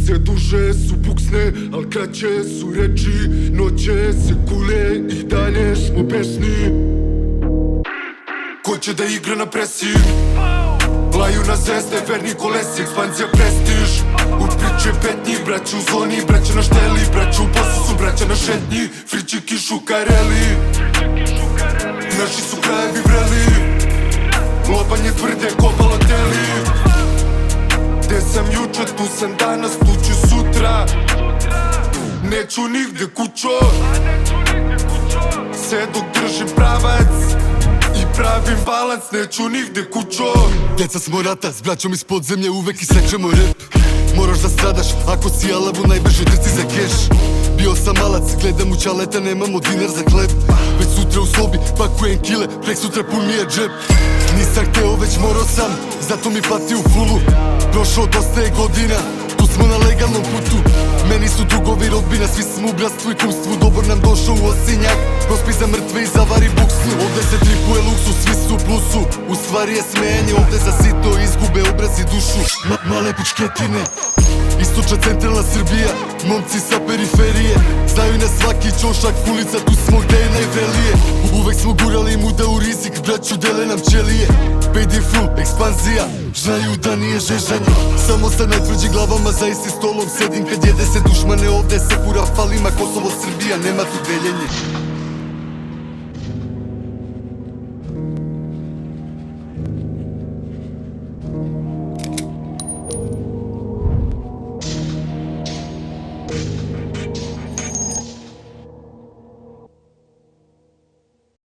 Sve duže su buksne, al kraće su reči. Noće se kule i dalje smo besni. Ko će da igra na presiji? Laju na zvezde, verni kolesi, ekspanzija prestiž. U priče petnji, braća u zoni, braća na šteli. Braća u poslu su braća na šetnji, frići kišu kareli. Naši su krajevi vreli, lobanje tvrde ko baloteli. Gde sam juče, tu sam danas, tu ću sutra. Neću nigde kućo, sve dok držim pravac i pravim balans, neću nigde kućo. Deca smo rata, s braćom iz podzemlje uvek isečemo rep. Moraš da stradaš ako si alav u najbržoj trci za keš. Bio sam malac, gledam u ćaleta, nemamo dinar za hleb. Već sutra u sobi, pakujem kile, prek sutra pun mi je džep. Nisam hteo, već morao sam, zato mi plati u fulu. Prošlo dosta je godina, tu smo na legalnom putu. Meni su drugovi rodbina, svi smo u bratstvu i kumstvu. Dobro nam došao u Osinjak, prospi za mrtve i zavari buksu. Ovde se tripuje luksus, svi su u plusu. U stvari je smejanje, ovde za sito izgube obraz i dušu. Male pičketine, istočna centralna Srbija, momci sa periferije. Znaju na svaki ćošak ulica, tu smo gde je najvrelije. Uvek smo gurali muda u rizik, braću dele nam ćelije. Paid in full, ekspanzija, znaju da nije žežanje. Samo sa najtvrđim glavama za istim stolom sedim kad jede se dušmane. Ovde se pura falima, Kosovo, Srbija, nema tu deljenje.